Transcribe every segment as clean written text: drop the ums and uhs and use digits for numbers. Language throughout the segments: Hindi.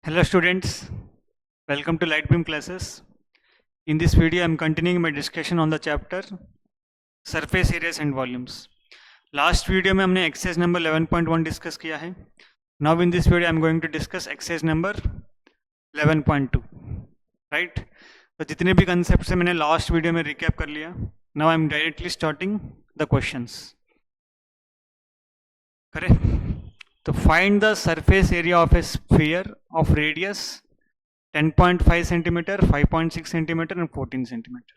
Hello students, welcome to Lightbeam classes. In this video I am continuing my discussion on the chapter surface areas and volumes. Last video में हमने exercise number 11.1 डिस्कस किया है. Now in this video I am going to discuss exercise number 11.2. Right? तो जितने भी concepts मैंने last video में recap कर लिया. Now I am directly starting the questions. Correct? तो find the surface area of a sphere of radius 10.5 centimetre, 5.6 centimetre and 14 centimetre.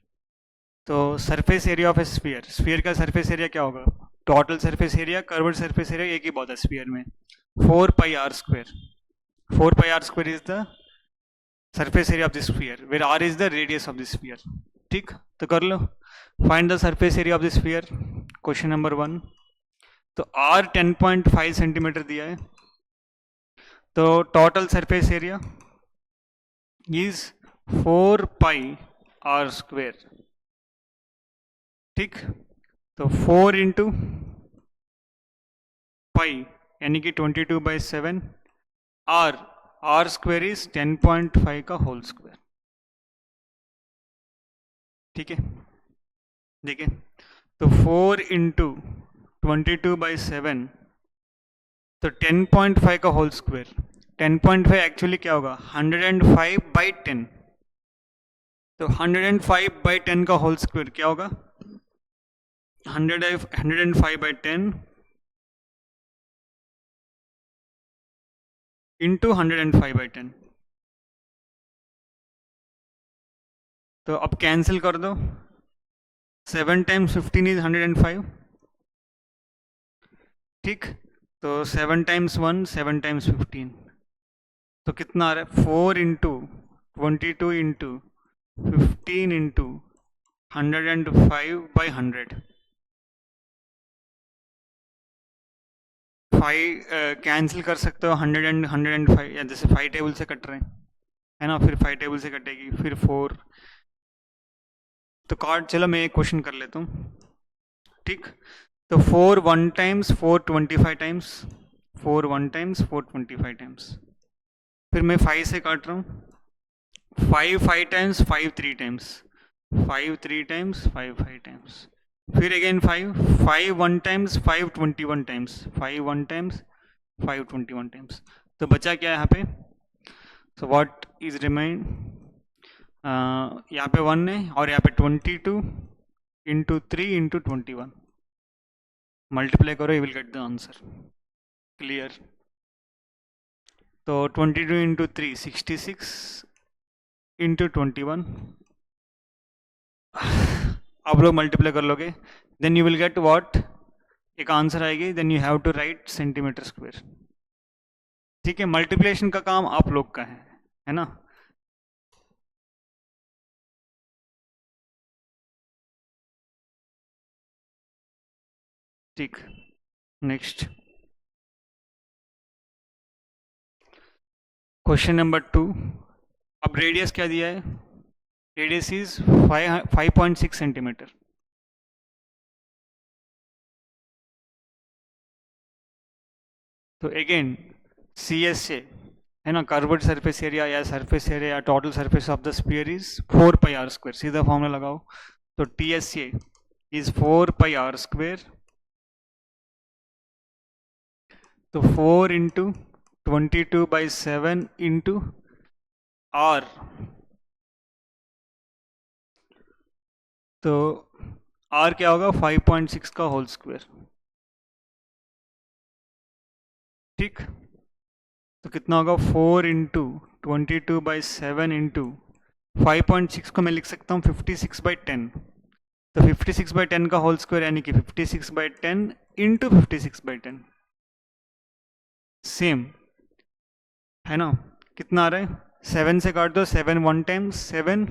तो surface area of a sphere, sphere का सरफेस एरिया क्या होगा? Total surface area, curved surface area एक ही बहुत है स्फीयर में, 4 pi are square. 4 pi are square is the surface area of the sphere, where r is the radius of the sphere. ठीक, तो कर लो. Find the surface area of the sphere, question number 1. तो आर 10.5 सेंटीमीटर दिया है, तो total surface area is 4 pi are square. ठीक, तो 4 इंटू पाई यानी कि 22/7, आर स्क्वेयर इज 10.5 का होल स्क्वेयर. ठीक है, देखिए, तो 4 इंटू 22/7, तो 10.5 का होल स्क्वेयर. 10.5 एक्चुअली क्या होगा? 105/10. तो 105/10 का होल स्क्वायर क्या होगा? 105/10 इंटू 105/10. तो अब कैंसिल कर दो. 7 टाइम्स 15 इज 105. ठीक, तो 7 टाइम्स 1, 7 टाइम्स 15, तो कितना आ रहा है? 4 इंटू 22 इंटू 15 इंटू 105/100. 5 कैंसिल कर सकते हो. 100 एंड 105, या जैसे 5 टेबल से कट रहे हैं, है ना, फिर 5 टेबल से कटेगी, फिर 4. तो कार्ड, चलो मैं एक क्वेश्चन कर लेता हूँ. ठीक, तो 4 1 टाइम्स 4 25 टाइम्स, 4 1 टाइम्स 4 25 टाइम्स. फिर मैं 5 से काट रहा हूँ. 5 5 टाइम्स 5 3 टाइम्स, 5 3 टाइम्स 5 5 टाइम्स. फिर again 5 5 1 times 5 21 times, 5 1 times 5 21 times. तो बचा क्या यहाँ पे? सो व्हाट इज रिमाइन, यहाँ पे 1 है और यहाँ पे 22 इंटू 3 इंटू 21. मल्टीप्लाई करो, you will get the answer. Clear? तो 22 इंटू 3 66 इंटू 21. आप लोग मल्टीप्लाई कर लोगे, then you will get what, एक आंसर आएगी. Then you have to write centimetre square. ठीक है, मल्टीप्लिकेशन का काम आप लोग का है ना. ठीक, नेक्स्ट क्वेश्चन नंबर 2. अब रेडियस क्या दिया है? Radius is 5.6 centimetre. तो अगेन CS से, है ना, कर्व्ड सरफेस एरिया या सरफेस एरिया या total surface of the sphere is 4 pi are square. सीधा फॉर्मूला लगाओ. तो TSA is 4 pi are square. तो 4 इंटू 22/7 इंटू आर. तो आर क्या होगा? 5.6 का होल स्क्वायर. ठीक, तो कितना होगा? 4 इंटू 22/7 इंटू 5.6 को मैं लिख सकता हूँ 56/10. तो 56/10 का होल स्क्वायर यानी कि 56/10 इंटू 56/10. सेम है ना. कितना आ रहा है? 7 से काट दो. 7 1 टाइम्स, 7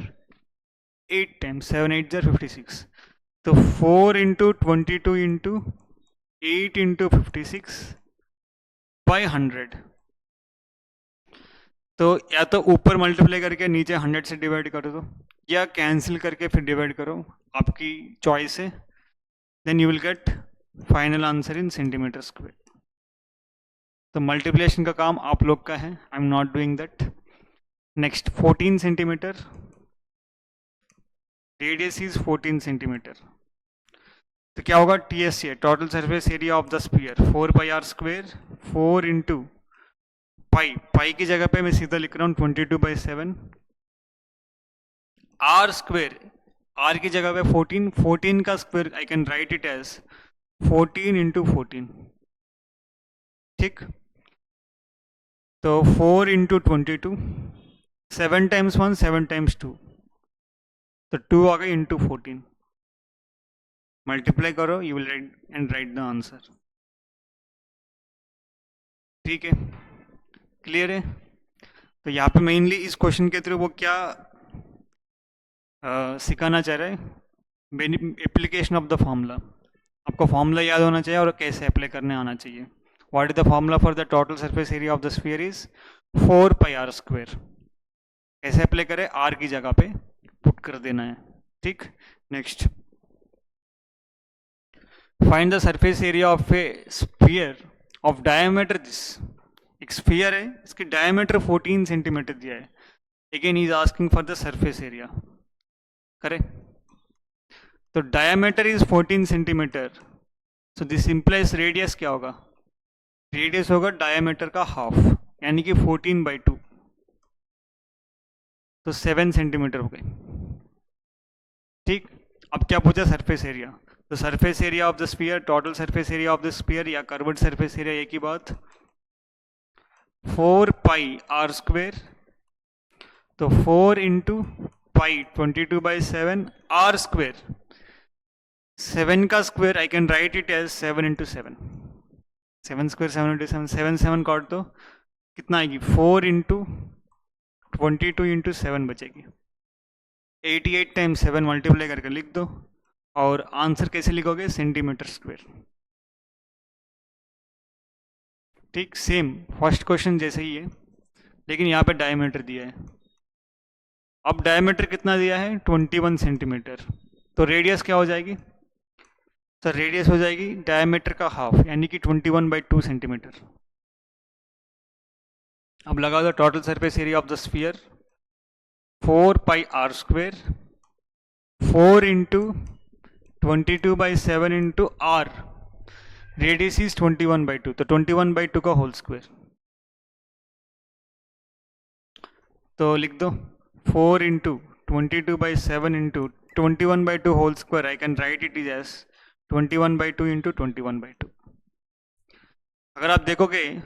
8 टाइम्स, 7 8 जार 56. तो 4 इंटू 22 इंटू 8 इंटू 56/100. तो या तो ऊपर मल्टीप्लाई करके नीचे 100 से डिवाइड कर दो, या कैंसिल करके फिर डिवाइड करो, आपकी चॉइस है. Then you will get final answer in centimetre square. तो मल्टीप्लिकेशन का काम आप लोग का है, I am not doing that. Next 14 centimetre, radius is 14 centimetre. तो क्या होगा, TSA total surface area of the sphere 4 pi are square 4 into pi की जगह पे मैं सीधा लिख रहा हूँ 22/7 आर स्क्वेयर, आर की जगह पे 14 का square I can write it as 14 into 14. ठीक, तो 4 इंटू 22, 7 टाइम्स 1 7 टाइम्स 2, तो 2 आ गई इंटू 14. मल्टीप्लाई करो, you will write the answer. ठीक है, क्लियर है. तो यहाँ पे मेनली इस क्वेश्चन के थ्रू वो क्या सिखाना चाह रहे हैं, एप्लीकेशन ऑफ द फॉर्मूला. आपको फॉर्मूला याद होना चाहिए और कैसे अप्लाई करने आना चाहिए. What is the formula for the total surface area of the sphere is 4 pi are square. कैसे अप्लाई करें, आर की जगह पे पुट कर देना है. ठीक, next find the surface area of a sphere of diameter this. एक स्फीयर है, इसकी डायमीटर 14 सेंटीमीटर दिया है. Again he is asking for the surface area. Correct, तो diameter is 14 centimetre, so this implies radius क्या होगा, रेडियस होगा डायमीटर का हाफ, यानी कि 14/2, तो 7 सेंटीमीटर हो गए. ठीक, अब क्या पूछा, सरफेस एरिया. तो surface area of the sphere, total surface area of the sphere या कर्व्ड सरफेस एरिया, एक ही बात, 4 पाई आर स्क्वेयर, तो 4 इंटू पाई 22/7 आर स्क्वेयर. 7 का square I can write it as 7 into 7, 7 square 7 into 7, 7 काट दो, कितना आएगी 4 इंटू 22 इंटू 7 बचेगी. 88 टाइम्स 7 मल्टीप्लाई करके लिख दो, और आंसर कैसे लिखोगे, सेंटीमीटर स्क्वेयर. ठीक, सेम फर्स्ट क्वेश्चन जैसे ही है, लेकिन यहाँ पे डायमीटर दिया है. अब डायमीटर कितना दिया है, 21 सेंटीमीटर, तो रेडियस क्या हो जाएगी, तो रेडियस हो जाएगी डायमीटर का हाफ, यानी कि 21/2 सेंटीमीटर. अब लगा दो total surface area of the sphere 4 pi are square 4 into 22/7 into R, radius is 21/2, तो 21/2 का होल स्क्वायर. तो लिख दो 4 into 22/7 into 21/2 whole square, I can write it is as 21/2 into 21/2. अगर आप देखोगे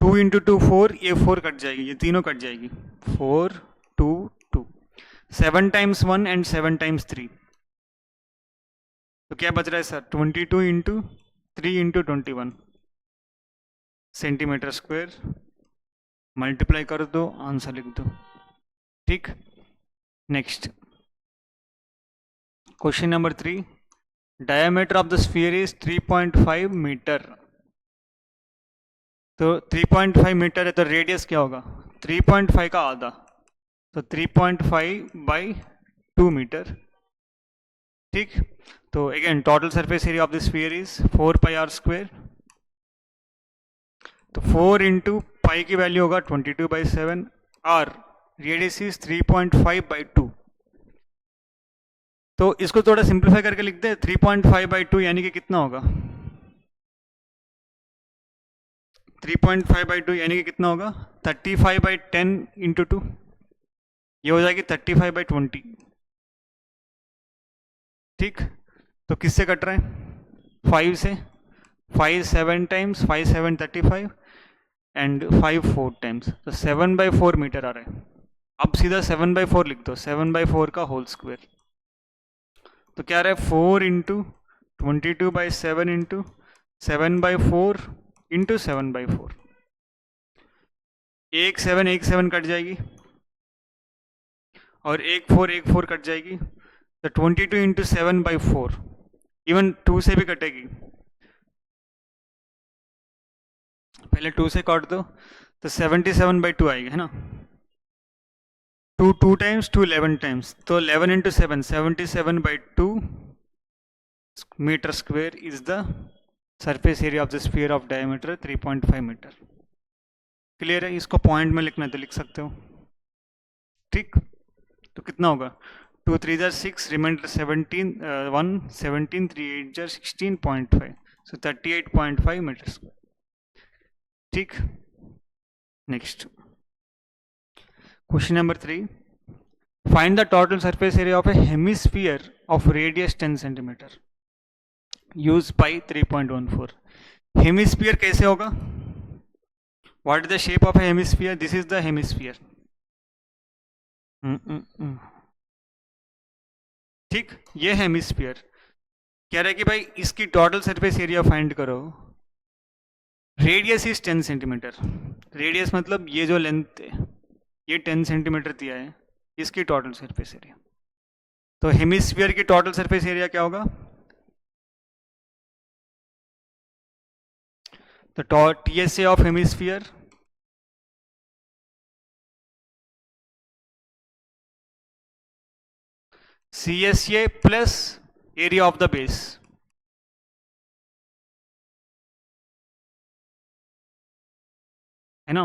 2 इंटू 2 4, ये 4 कट जाएगी, ये तीनों कट जाएगी, 4 2 2, 7 टाइम्स 1 एंड 7 टाइम्स 3, तो क्या बच रहा है sir, 22 into 3 into 21 centimetre square. Multiply कर दो, आंसर लिख दो. ठीक, next question number 3, diameter of the sphere is 3.5 metre. तो 3.5 मीटर है, तो रेडियस क्या होगा, 3.5 का आधा, तो 3.5/2 मीटर. ठीक, तो again total surface area of the sphere is 4 pi are square, तो 4 इंटू पाई की वैल्यू होगा 22/7, आर रेडियस इज 3.5/2. तो इसको थोड़ा सिंप्लीफाई करके लिख दे, 3.5/2 यानी कि कितना होगा, 3.5/2 यानी कि कितना होगा, 35/10 इंटू 2, ये हो जाएगी 35/20. ठीक, तो किससे कट रहा है, 5 से, 5 7 टाइम्स 5 7 35 एंड 5 4 टाइम्स, तो 7/4 मीटर आ रहा है. अब सीधा 7/4 लिख दो, 7/4 का होल स्क्वायर, तो क्या आ रहा है 4 इंटू 22/7 इंटू 7/4 इंटू 7/4. एक 7 कट जाएगी, और एक 4 कट जाएगी, तो 22 इंटू 7/4, इवन 2 से भी कटेगी, पहले 2 से काट दो, तो 77/2 आएगी, है ना. 2 टाइम्स 2 11 टाइम्स, तो 11 into 7 77/2 metre square is the surface area of the sphere of diameter 3.5 metre. Clear है? इसको पॉइंट में लिखना है तो लिख सकते हो, ठीक। तो कितना होगा, 2 3 जार 6, रिमाइंडर 17, 1 17, 3 8 जार 16.5, सो 38.5 मीटर स्क्वायर, ठीक। Next question number 3, find the total surface area of A hemisphere of radius 10 centimetre, use pi 3.14। Hemisphere कैसे होगा, what is the shape of A hemisphere, this is the hemisphere, ठीक, ये है हेमिस्फीयर। कह रहा है कि भाई इसकी टोटल सरफेस एरिया फाइंड करो, रेडियस इज 10 सेंटीमीटर, रेडियस मतलब ये जो लेंथ है ये 10 सेंटीमीटर दिया है, इसकी टोटल सरफेस एरिया। तो हेमिस्फीयर की टोटल सरफेस एरिया क्या होगा, तो TSA of hemisphere CSA plus area of the base, है ना,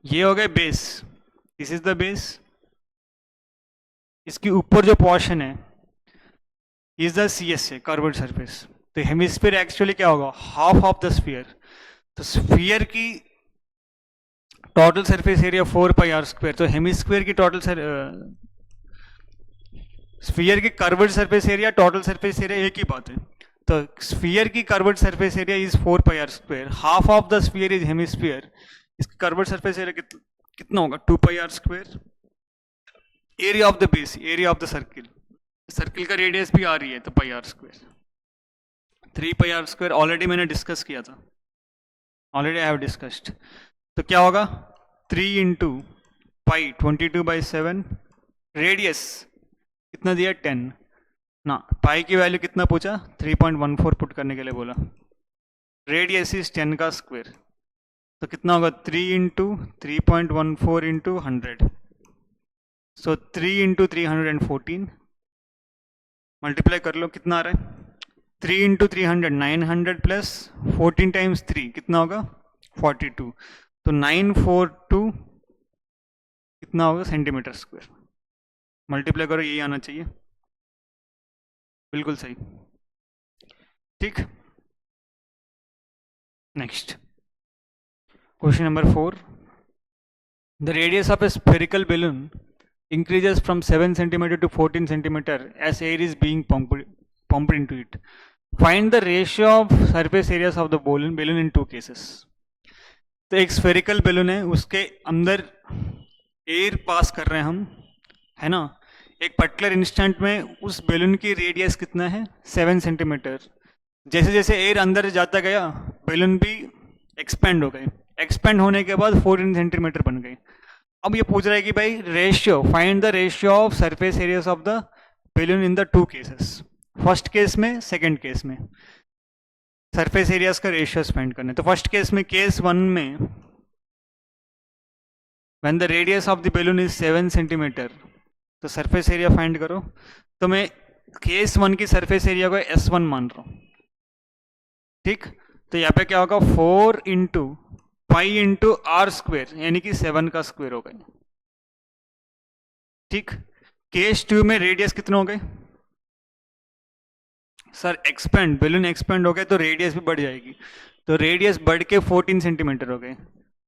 ये हो गए base, this is the base, इसके ऊपर जो पोर्शन है is the CSA curved surface. तो हेमिस्फीयर एक्चुअली क्या होगा, हाफ ऑफ द स्फीयर। तो स्फीयर की total surface area 4 pi are square, तो हेमिस्फीयर की टोटल स्फीयर की curved surface area total surface area एक ही बात है। तो स्फीयर की curved surface area is 4 pi are square, half of the sphere is hemisphere, इसकी कर्व्ड सरफेस एरिया कितना होगा 2 pi are square, area of the base, area of the circle, circle का रेडियस भी आ रही है तो pi are square, 3 pi are square already मैंने डिस्कस किया था, ऑलरेडी आई हैव डिस्कस्ड। तो क्या होगा 3 इंटू पाई 22/7, रेडियस कितना दिया 10 ना, पाई की वैल्यू कितना पूछा 3.14 पुट करने के लिए बोला, रेडियस इज 10 का स्क्वायर, तो कितना होगा 3 इंटू 3.14 इंटू 100, सो 3 इंटू 314, मल्टीप्लाई कर लो कितना आ रहा है, 3 इंटू 300 900 प्लस 14 टाइम्स 3 कितना होगा 42, तो 942 कितना होगा सेंटीमीटर स्क्वायर, मल्टीप्लाई करो यही आना चाहिए, बिल्कुल सही, ठीक। Next question number 4, the radius of A spherical balloon increases from 7 centimeter to 14 centimeter as air is being pumped into it. Find the ratio of surface areas of the balloon in two cases. तो एक स्फेरिकल बैलून है, उसके अंदर एयर पास कर रहे हैं हम, है ना, एक पर्टिकुलर इंस्टेंट में उस बैलून की रेडियस कितना है 7 सेंटीमीटर, जैसे जैसे एयर अंदर जाता गया बैलून भी एक्सपेंड हो गए, एक्सपेंड होने के बाद 14 सेंटीमीटर बन गए। अब ये पूछ रहा है कि भाई ratio, find the ratio of surface areas of the balloon in the two cases, first case में सेकंड केस में सरफेस एरियाज का रेशियो फाइंड करना है। तो फर्स्ट केस में केस 1 में when the radius of the balloon is 7 centimetre, तो सरफेस एरिया फाइंड करो। तो मैं केस 1 की सरफेस एरिया को S1 मान रहा हूं, ठीक। तो यहाँ पे क्या होगा 4 into pi into are square, यानी कि 7 का स्क्वेयर हो गया, ठीक। केस 2 में रेडियस कितना हो गए सर, एक्सपेंड, बैलून एक्सपेंड हो गए तो रेडियस भी बढ़ जाएगी, तो रेडियस बढ़ के 14 सेंटीमीटर हो गए।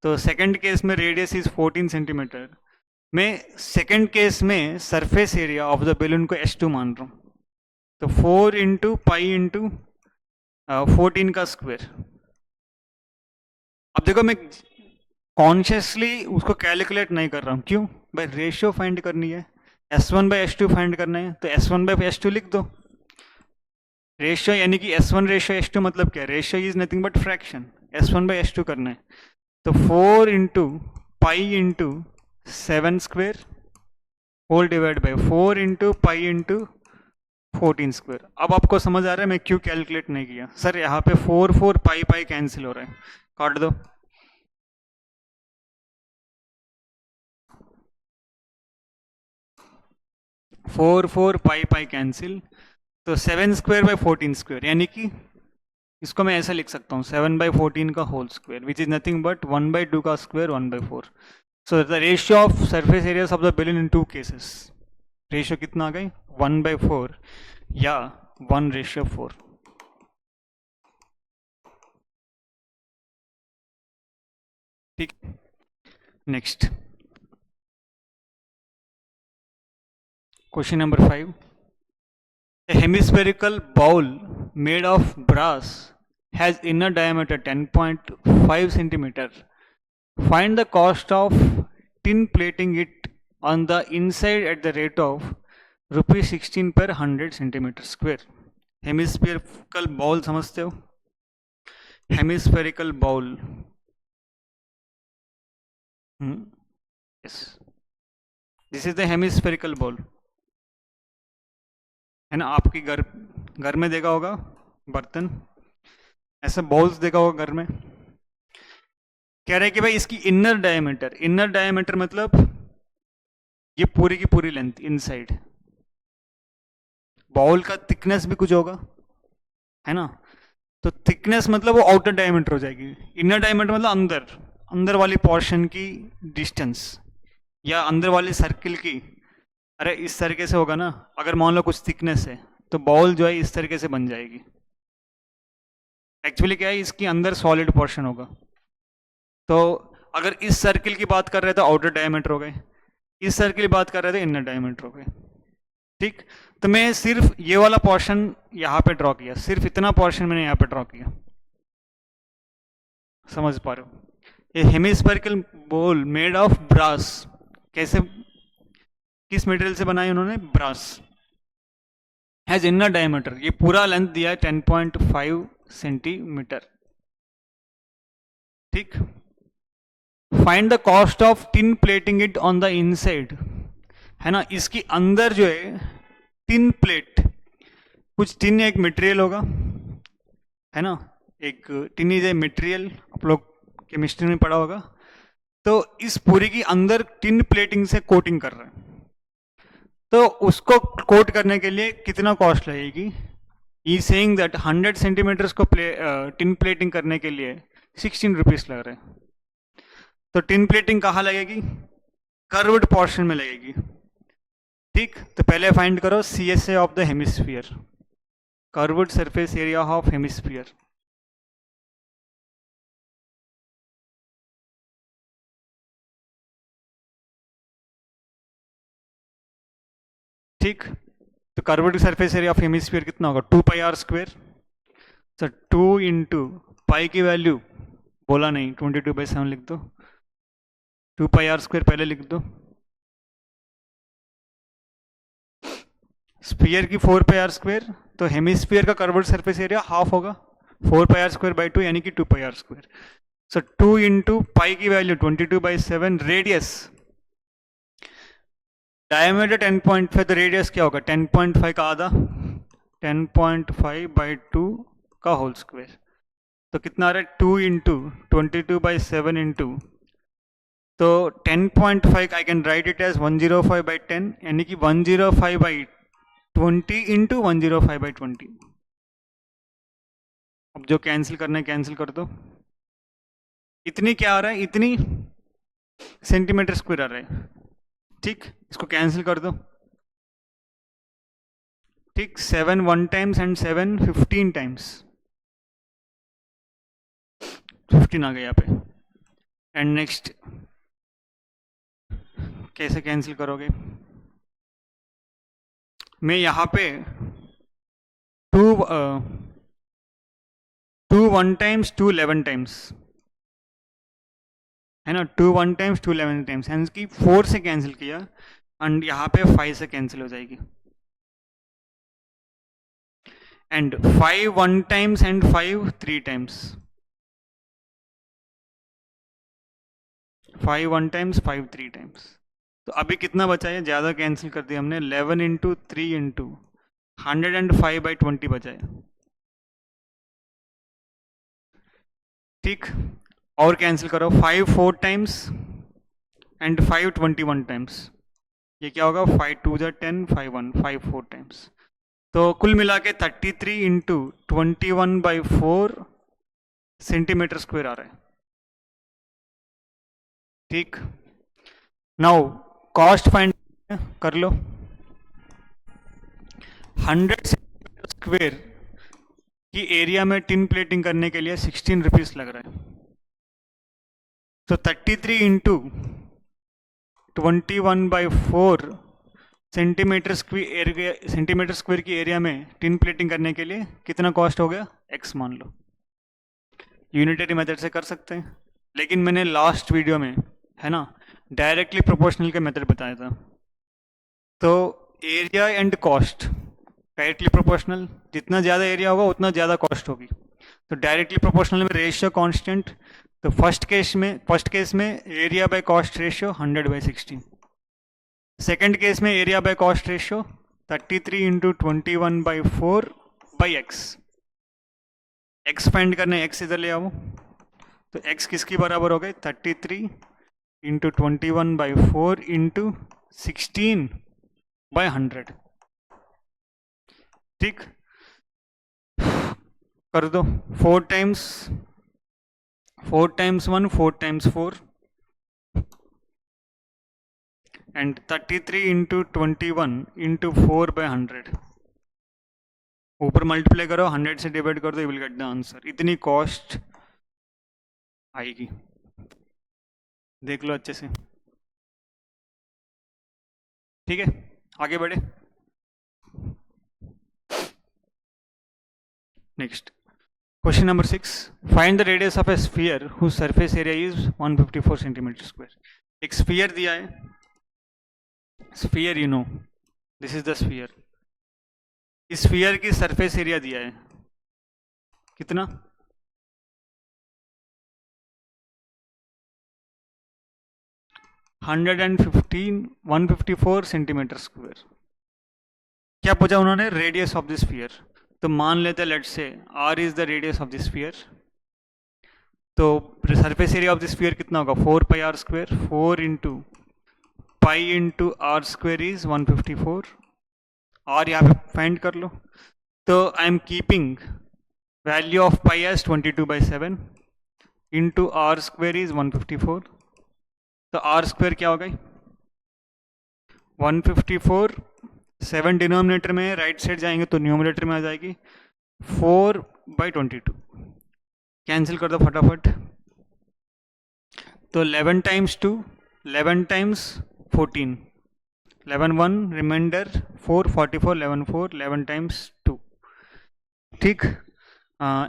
तो सेकंड केस में रेडियस इज 14 सेंटीमीटर, मैं सेकंड केस में surface area of the balloon को S2 मान रहा हूँ, तो 4 इंटू पाई इंटू 14 का स्क्वायर। अब देखो मैं कॉन्शियसली उसको कैलकुलेट नहीं कर रहा हूँ, क्यों भाई, रेशियो फाइंड करनी है, S1/S2 फाइंड करना है, तो S1/S2 लिख दो। रेशियो यानी कि S1 रेशियो S2 मतलब क्या, ratio is nothing but fraction, S1/S2 करना है, तो 4 into pi into 7 square whole divide by 4 into pi into 14 square. अब आपको समझ आ रहा है मैं क्यों कैलकुलेट नहीं किया सर, यहाँ पे 4 4 पाई पाई कैंसिल हो रहा है, काट दो, four four pi pi cancel, तो 7 स्क्वेयर बाई 14 स्क्वेयर यानी कि इसको मैं ऐसा लिख सकता हूँ 7/14 का whole square which is nothing but 1/2 का square 1/4. So the ratio of surface areas of the balloon in two cases, ratio कितना आ गई 1/4 या 1:4. ठीक. Next question number 5. A hemispherical bowl made of brass has inner diameter 10.5 centimeter. Find the cost of tin plating it on the inside at the rate of rupees 16 per 100 centimeter square. Hemispherical bowl समझते हो? Hemispherical bowl, yes, this is the hemispherical bowl, है ना. आपकी घर में देखा होगा बर्तन, ऐसे बाउल्स देखा होगा घर में. कह रहे हैं कि भाई इसकी इनर डायमीटर मतलब ये पूरी की पूरी लेंथ इनसाइड. बाउल का थिकनेस भी कुछ होगा, है ना. तो थिकनेस मतलब वो आउटर डायमीटर हो जाएगी. इनर डायमीटर मतलब अंदर वाली पोर्शन की डिस्टेंस या अंदर वाली सर्किल की. अरे इस तरीके से होगा ना, अगर मान लो कुछ थिकनेस है तो बाउल जो है इस तरीके से बन जाएगी. एक्चुअली क्या है, इसकी अंदर सॉलिड पोर्शन होगा. तो अगर इस सर्किल की बात कर रहे तो आउटर डायमीटर हो गए, इस सर्किल की बात कर रहे थे इनर डायमीटर हो गए. ठीक. तो मैं सिर्फ ये वाला पोर्शन यहाँ पे ड्रॉ किया, सिर्फ इतना पोर्शन मैंने यहाँ पे ड्रॉ किया. समझ पा रहे हो? ये हेमिस्फेरिकल बोल मेड ऑफ ब्रास, कैसे, किस मटेरियल से बनाई उन्होंने? ब्रास. हैज इनर डायमीटर, ये पूरा लेंथ दिया है 10.5 सेंटीमीटर. ठीक. Find the cost of tin plating it on the inside, है ना. इसकी अंदर जो है टिन प्लेट, कुछ टिन एक मटेरियल होगा, है ना. एक टिन इज ए मटेरियल, आप लोग केमिस्ट्री में पढ़ा होगा. तो इस पूरी की अंदर टिन प्लेटिंग से कोटिंग कर रहे हैं. तो उसको कोट करने के लिए कितना कॉस्ट लगेगी? ई सेइंग दैट 100 सेंटीमीटर्स को टिन प्लेटिंग करने के लिए 16 रुपीज लग रहे हैं. तो टिन प्लेटिंग कहाँ लगेगी? कर्व्ड पोर्शन में लगेगी. ठीक. तो पहले फाइंड करो CSA of the hemisphere, curved surface area of hemisphere. ठीक. तो curved surface area of hemisphere कितना होगा? 2πr². तो 2 इंटू पाई की वैल्यू बोला नहीं, 22/7 लिख दो. 2πr² पहले लिख दो. स्फीयर की 4πr², तो हेमिस्फीयर का कर्व्ड सरफेस एरिया हाफ होगा 4πr²/2 यानी कि 2πr². सो 2 इंटू पाई की वैल्यू 22/7. रेडियस डायमीटर 10.5, तो रेडियस क्या होगा? 10.5 का आधा, 10.5/2 का होल स्क्वायर. तो कितना आ रहा है? 2 इंटू 22/7 इंटू, तो 10.5 I can write it as 105/10 यानी कि 105/20 इंटू 105/20. अब जो कैंसिल करना है कैंसिल कर दो. इतनी क्या आ रहा है? इतनी सेंटीमीटर स्क्वायर आ रहा है. ठीक. इसको कैंसिल कर दो. ठीक. 7 1 टाइम्स एंड 7 15 टाइम्स, 15 आ गया यहाँ पे. एंड नेक्स्ट कैसे कैंसिल करोगे? मैं यहाँ पे 2 1 टाइम्स 2 11 टाइम्स, है ना. 2 1 टाइम्स 2 11 टाइम्स, यानी कि 4 से कैंसिल किया एंड यहाँ पे 5 से कैंसिल हो जाएगी. And 5 1 times and 5 3 times, 5 1 times 5 3 times. तो अभी कितना बचा है? ज़्यादा कैंसिल कर दिया हमने. 11 इंटू 3 इंटू 105/20 बचा है. ठीक. और कैंसिल करो. 5 4 टाइम्स एंड 5 21 टाइम्स, ये क्या होगा? 5 2 10 5 1 5 4 टाइम्स. तो कुल मिला के 33 इंटू 21/4 सेंटीमीटर स्क्वायर आ रहा है। ठीक, नाउ कॉस्ट फाइंड कर लो। 100 सेंटीमीटर स्क्वायर की एरिया में टिन प्लेटिंग करने के लिए 16 रुपीज लग रहा है। तो 33 इंटू 21/4 सेंटीमीटर स्क्वायर की एरिया में टिन प्लेटिंग करने के लिए कितना कॉस्ट हो गया, x मान लो। यूनिटरी मेथड से कर सकते हैं, लेकिन मैंने लास्ट वीडियो में, है ना, डायरेक्टली प्रोपोर्शनल का मेथड बताया था। तो area and cost directly proportional, जितना ज़्यादा एरिया होगा उतना ज़्यादा कॉस्ट होगी। तो डायरेक्टली प्रोपोर्शनल में रेशियो कांस्टेंट, तो फर्स्ट केस में area by cost ratio 100/16। Second case में area by cost ratio 33 into 21/4 by x. X find करने, एक्स इधर ले आओ। तो एक्स किसकी बराबर हो गई, 33 इंटू 21/4 इंटू 16/100। ठीक, कर दो। 4 times 1 4 times 4 and 33 into 21 into 4/100। ऊपर मल्टीप्लाई करो, 100 से डिवाइड कर दो, you will get the answer. इतनी कॉस्ट आएगी, देख लो अच्छे से। ठीक है, आगे बढ़े। Next question number 6, find the radius of a sphere whose surface area is 154 centimetre square. एक स्फीयर दिया है, sphere, you know, this is the sphere. इस स्फीयर की सरफेस एरिया दिया है कितना, 154 सेंटीमीटर स्क्वायर। क्या पूछा उन्होंने, रेडियस ऑफ द स्फीयर। तो मान लेते हैं, let's say r is the radius of the sphere. तो surface area of the sphere कितना होगा, 4πr²। 4 into pi into are square is 154। और यहाँ पे फाइंड कर लो। तो I am keeping value of pi as 22/7 into are square is 154। तो आर स्क्वेयर क्या हो गई, 154। 7 डिनोमिनेटर में, राइट साइड जाएंगे तो न्यूमरेटर में आ जाएगी 4/22। कैंसिल कर दो फटाफट। तो 11 टाइम्स 2, 11 टाइम्स 14, 11 1 रिमाइंडर 4, 44, 11 4, 11 टाइम्स 2। ठीक,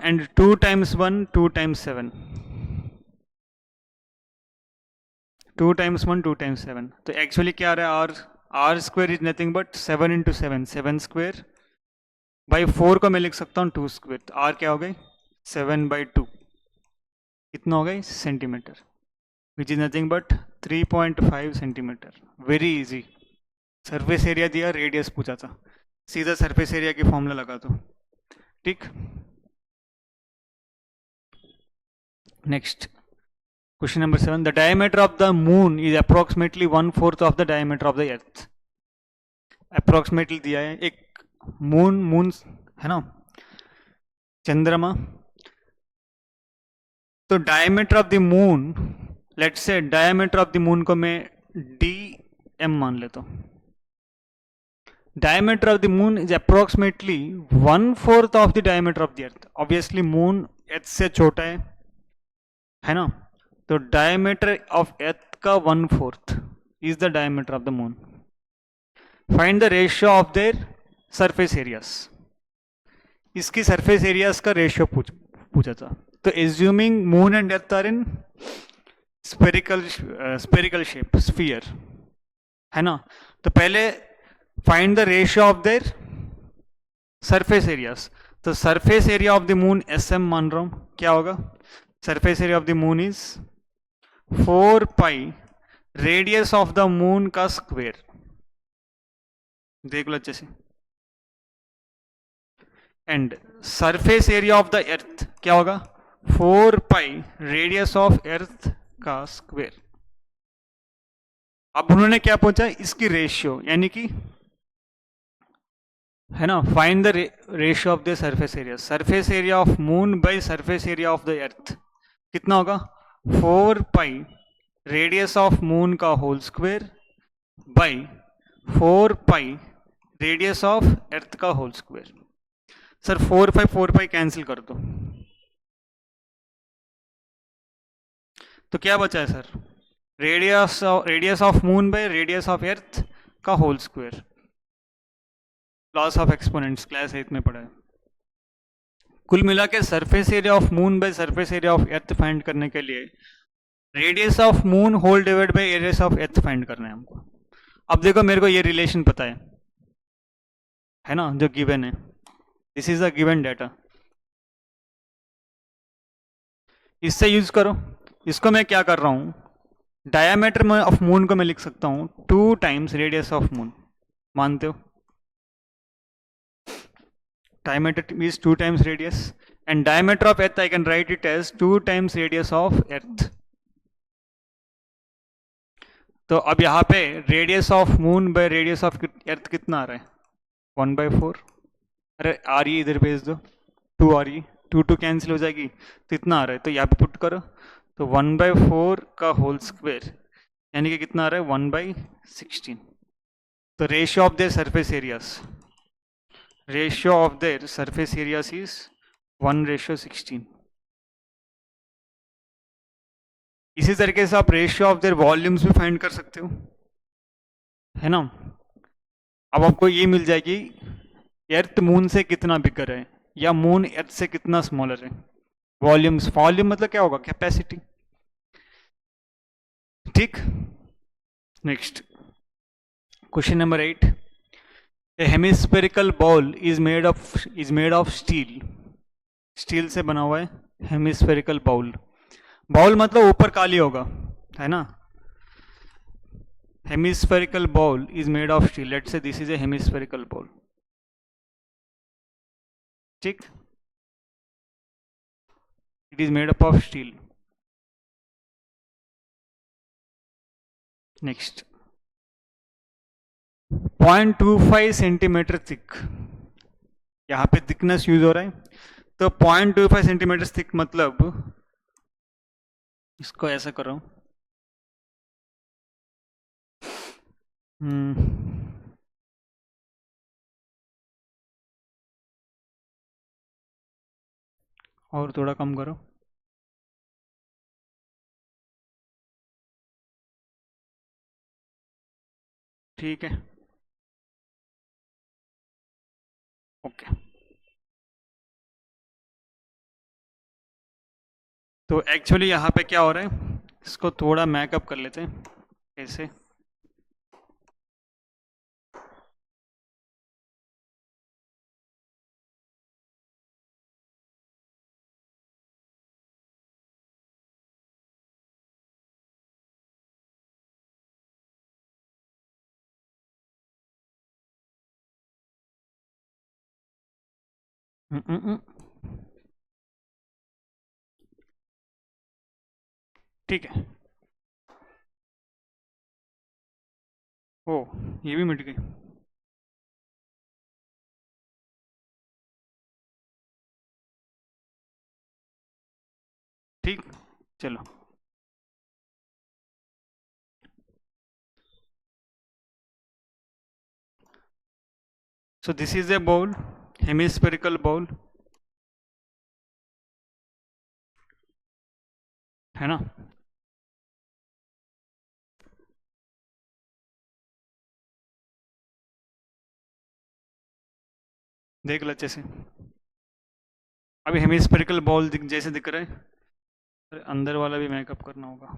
and 2 times 1, 2 times 7, 2 times 1, 2 times 7। तो एक्चुअली क्या आ रहा है, R square is nothing but 7 into 7, 7 square by 4 को मैं लिख सकता हूँ 2 स्क्वेयर। तो आर क्या हो गई, 7/2। कितना हो गई, centimetre, which is nothing but 3.5 centimetre. Very easy. Surface area दिया, रेडियस पूछा था, सीधा सरफेस एरिया की फॉर्मूला लगा दो। ठीक, next question number 7, the diameter of the moon is approximately 1/4 of the diameter of the earth. Approximately दिया है, एक मून है ना, चंद्रमा। तो diameter of the moon, let's say diameter of the moon को मैं dm मान लेता हूं। Diameter of the moon is approximately 1/4 of the diameter of the earth. Obviously moon earth से छोटा है ना, तो डायमीटर ऑफ अर्थ का 1/4 is the diameter of the moon. Find the ratio of their surface areas. इसकी सरफेस एरियाज का रेशियो पूछा था। तो assuming moon and earth are in spherical shape, sphere, है ना, तो पहले find the ratio of their surface areas. तो surface area of the moon SM मान रहा हूं, क्या होगा, surface area of the moon is 4 pi radius of the moon का स्क्वायर। देख लो अच्छे से। And surface area of the अर्थ क्या होगा, 4 पाई रेडियस ऑफ अर्थ का स्क्वायर। अब उन्होंने क्या पूछा, इसकी रेशियो, यानी कि है ना. Find the ratio of the surface area of moon by surface area of the earth. कितना होगा? 4 पाई रेडियस ऑफ मून का whole square by 4 pi radius of earth का whole square. Sir 4 pi cancel कर दो तो क्या बचा है sir? Radius of moon by radius of earth का whole square. Laws of exponents class 8 में पढ़ा है. कुल मिला के surface area of moon by surface area of earth find करने के लिए radius of moon whole divide by areas of earth find करना है हमको. अब देखो मेरे को ये रिलेशन पता है ना, जो गिवन है. This is the given data. इससे यूज करो. इसको मैं क्या कर रहा हूं, डायमीटर में ऑफ मून को मैं लिख सकता हूं 2 टाइम्स रेडियस ऑफ मून. मानते हो? diameter is 2 times radius and diameter of earth I can write it as 2 times radius of earth. तो अब यहाँ पे radius of moon by radius of अर्थ कितना आ रहा है? 1/4. अरे आ रही है, इधर भेज दो. 2 आ रही है, 2 कैंसिल हो जाएगी तो इतना आ रहा है. तो यहाँ पे पुट करो तो 1/4 का होल स्क्वायर यानी कि कितना आ रहा है? 1/16. तो ratio of the surface areas, ratio of their surface areas is 1:16. इसी तरीके से आप रेशियो ऑफ देयर वॉल्यूम्स भी फाइंड कर सकते हो, है ना. अब आपको ये मिल जाएगी अर्थ मून से कितना बिगर है या मून अर्थ से कितना स्मॉलर है. वॉल्यूम्स, वॉल्यूम मतलब क्या होगा? कैपेसिटी. ठीक. Next question number 8. A hemispherical ball is made of steel. Steel से बना हुआ है हेमिस्फेरिकल बाउल. बाउल मतलब ऊपर काली होगा, है ना. Hemispherical bowl is made of steel. Let's say this is a hemispherical bowl. ठीक. It is made up of steel. Next 0.25 centimetre thick. यहाँ पे थिकनेस यूज हो रहा है तो 0.25 सेंटीमीटर थिक मतलब इसको ऐसा करो. और थोड़ा कम करो. ठीक है. ओके. तो एक्चुअली यहाँ पे क्या हो रहा है, इसको थोड़ा मैकअप कर लेते हैं. कैसे? ठीक है. ओ, ये भी मिट गई. ठीक. चलो. So this is a bowl, hemispherical bowl, है ना. देख लो अच्छे से. अभी हेमिस्फेरिकल बॉल जैसे दिख रहा है. अरे अंदर वाला भी मेकअप करना होगा.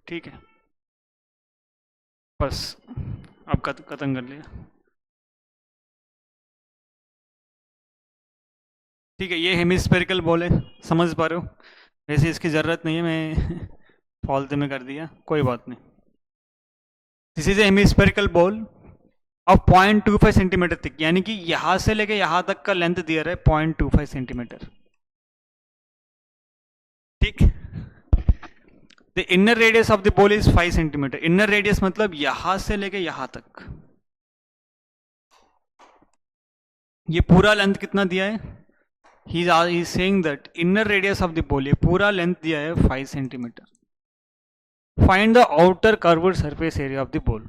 ठीक है. बस अब खत्म कर लिया. ठीक है. ये हेमिस्फेरिकल बॉल है, समझ पा रहे हो. वैसे इसकी ज़रूरत नहीं है, मैं फालतू में कर दिया, कोई बात नहीं. This is a hemispherical ball of 0.25 centimetre thick, यानी कि यहां से लेके यहां तक का लेंथ दिया रहा है 0.25 सेंटीमीटर, ठीक। The inner radius of the ball is 5 centimetre. Inner radius मतलब यहां से लेके यहां तक, ये पूरा लेंथ कितना दिया है, he is saying that inner radius of the ball, ये पूरा लेंथ दिया है 5 centimetre. Find the outer curved surface area of the ball.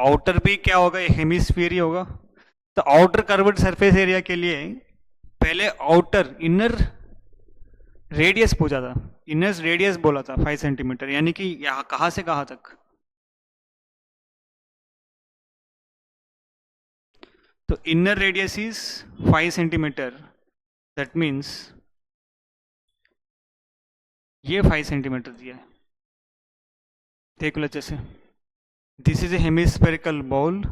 Outer भी क्या होगा, हेमिस्फीयर ही होगा। तो आउटर कर्व्ड सरफेस एरिया के लिए पहले आउटर इनर रेडियस पूछा था, इनर रेडियस बोला था 5 सेंटीमीटर, यानी कि यहां कहां से कहां तक। तो inner radius is 5 centimetre, that means ये 5 सेंटीमीटर दिया है, देख लो अच्छे से। This is a hemispherical ball,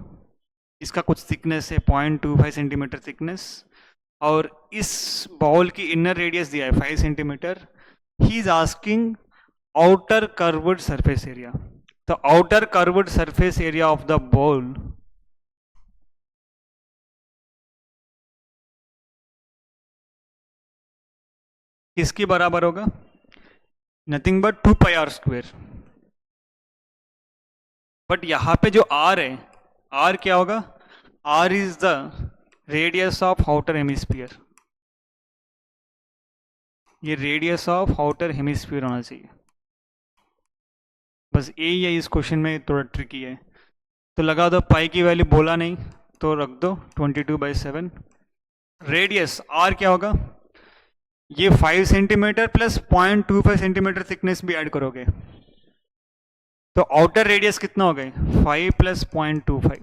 इसका कुछ थिकनेस है 0.25 सेंटीमीटर थिकनेस, और इस बॉल की इनर रेडियस दिया है 5 centimetre. He is asking outer curved surface area. तो outer curved surface area of the ball किसके बराबर होगा, nothing but 2 pi are square. But यहां पे जो आर है, आर क्या होगा, r is the radius of outer hemisphere, ये रेडियस ऑफ आउटर हेमिस्फीयर होना चाहिए। बस यही है इस क्वेश्चन में, थोड़ा ट्रिकी है। तो लगा दो, पाई की वैल्यू बोला नहीं तो रख दो 22/7। रेडियस आर क्या होगा, ये 5 सेंटीमीटर प्लस 0.25 सेंटीमीटर थिकनेस भी ऐड करोगे तो आउटर रेडियस कितना हो गए, 5 प्लस 0.25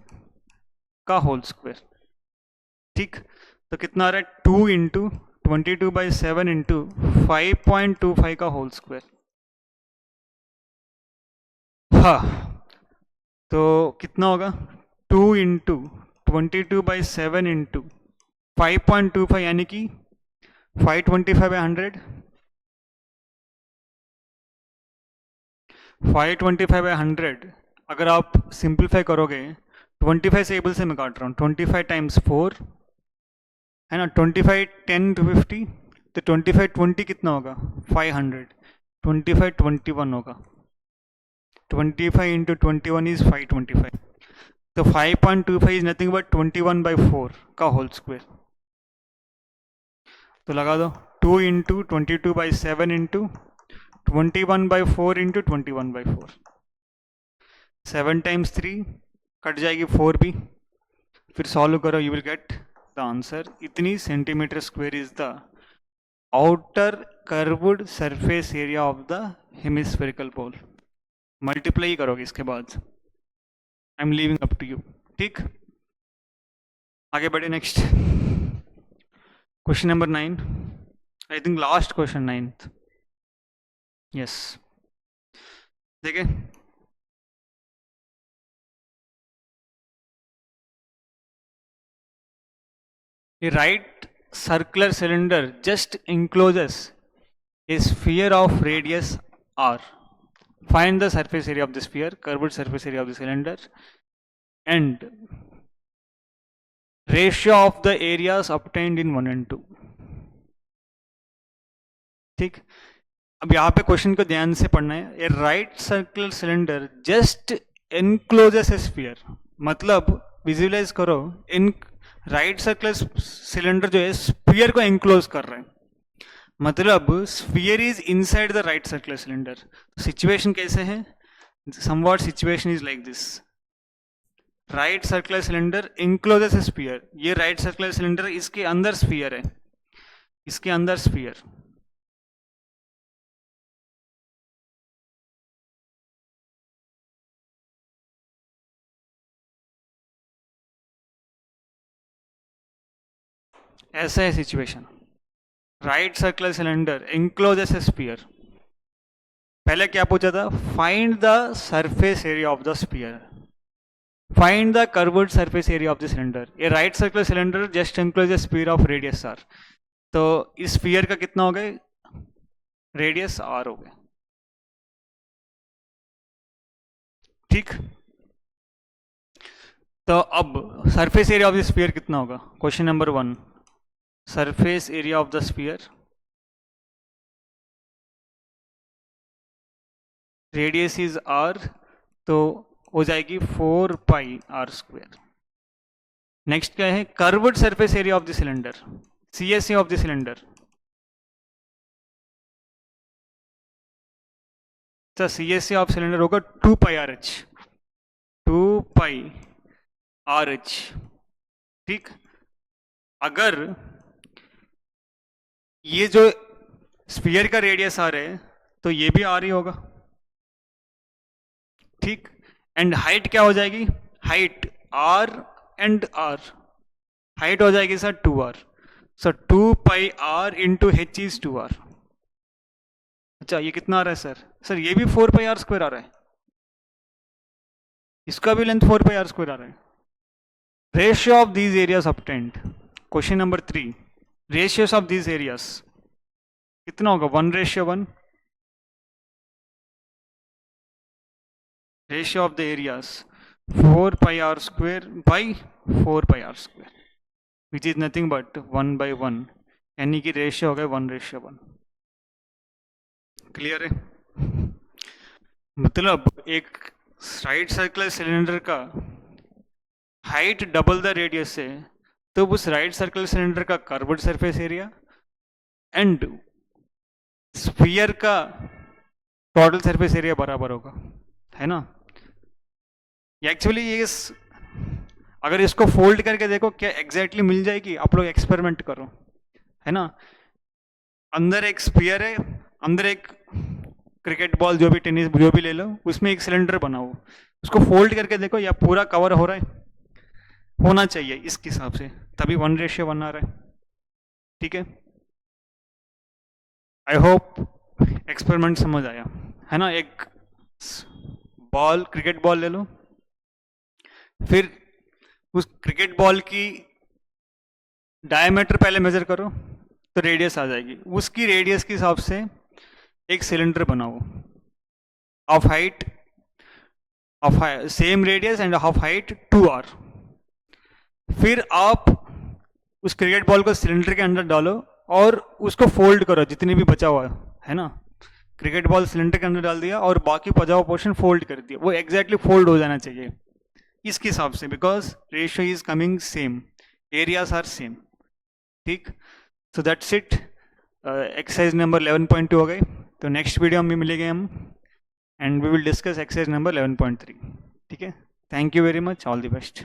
का होल स्क्वायर, ठीक। तो कितना आ रहा है, 2 इंटू 22/7 इंटू 5.25 का होल स्क्वायर। हाँ, तो कितना होगा, 2 इंटू 22/7 इंटू 5.25, यानी कि 525/100, 525/100 अगर आप सिंप्लीफाई करोगे, 25 से एबल से मैं काट रहा हूँ, 25 टाइम्स 4 है ना, 25 10 to 50, तो 25 20 कितना होगा, 500, 25 21 होगा, 25 इंटू 21 इज 525। तो 5.25 इज नथिंग बट 21/4 का होल स्क्वायर। तो लगा दो 2 into 22/7 into 21/4 into 21/4, 7 times 3 cut जाएगी 4 भी, फिर सॉल्व करो, you will get the answer. इतनी centimetre square is the outer curved surface area of the hemispherical ball. Multiply करोगे इसके बाद, I am leaving up to you, ठीक। आगे बढ़े, next question number 9, I think last question 9th, yes. देखिए, a right circular cylinder just encloses a sphere of radius r. Find the surface area of the sphere, curved surface area of the cylinder, and ratio of the areas obtained in 1 and 2. ठीक, अब यहाँ पे क्वेश्चन को ध्यान से पढ़ना है। A right circular cylinder just encloses a sphere, मतलब विजुअलाइज करो, इन राइट सर्कुलर सिलेंडर जो है स्फीयर को एनक्लोज कर रहे हैं, मतलब sphere is inside the right circular cylinder. Situation कैसे है, somewhat situation is like this, right circular cylinder encloses a sphere, ये राइट सर्कुलर सिलेंडर, इसके अंदर स्फीयर है, इसके अंदर स्फीयर, ऐसा है situation. Right circular cylinder encloses a sphere, पहले क्या पूछा था, find the surface area of the sphere, find the curved surface area of the cylinder. ये right circular cylinder just encloses sphere of radius are, तो इस स्फीयर का कितना हो गया, रेडियस आर हो गया, ठीक। तो अब surface area of the sphere कितना होगा? Question number 1, surface area of the sphere, radius is r, तो हो जाएगी 4 पाई r स्क्वायर। नेक्स्ट क्या है? Curved surface area of the cylinder, CSA of the cylinder, तो CSA ऑफ सिलेंडर होगा 2 पाई RH, 2 पाई RH। ठीक, अगर ये जो स्फीयर का रेडियस r है तो ये भी r ही होगा। ठीक, एंड हाइट क्या हो जाएगी? Height r and r, height हो जाएगी sir 2r, so 2 pi r into h is 2r। अच्छा, ये कितना आ रहा है सर? सर ये भी 4 पाई r स्क्वायर आ रहा है, इसका भी लेंथ 4 पाई r स्क्वायर आ रहा है। Ratio of these areas obtained, question number 3, ratios of these areas कितना होगा? 1:1, ratio of the areas 4 pi r square by 4 pi r square, which is nothing but 1/1, यानी कि रेशियो हो गया 1:1। क्लियर है? मतलब एक राइट सर्कुलर सिलेंडर का हाइट डबल द रेडियस है, तो उस राइट सर्कुलर सिलेंडर का curved surface area and sphere का टोटल सरफेस एरिया बराबर होगा, है ना? एक्चुअली ये अगर इसको फोल्ड करके देखो क्या एग्जैक्टली मिल जाएगी, आप लोग एक्सपेरिमेंट करो, है ना? अंदर एक स्फीयर है, अंदर एक क्रिकेट बॉल, जो भी टेनिस जो भी ले लो, उसमें एक सिलेंडर बनाओ, उसको फोल्ड करके देखो या पूरा कवर हो रहा है, होना चाहिए इसके हिसाब से, तभी 1:1 आ रहा है। ठीक है, आई होप एक्सपेरिमेंट समझ आया, है ना? एक बॉल, क्रिकेट बॉल ले लो, फिर उस क्रिकेट बॉल की डायमीटर पहले मेजर करो तो रेडियस आ जाएगी, उसकी रेडियस के हिसाब से एक सिलेंडर बनाओ of height of same radius end of height 2r। फिर आप उस क्रिकेट बॉल को सिलेंडर के अंदर डालो और उसको फोल्ड करो, जितनी भी बचा हुआ है ना, क्रिकेट बॉल सिलेंडर के अंदर डाल दिया और बाकी बचा हुआ पोर्शन फोल्ड कर दिया, वो एग्जैक्टली फोल्ड हो जाना चाहिए इसके हिसाब से, because ratio is coming same, areas are same. ठीक, so that's it, exercise number 11.2 हो गई। तो नेक्स्ट वीडियो में मिलेंगे हम and we will discuss exercise number 11.3। ठीक है, thank you very much, all the best.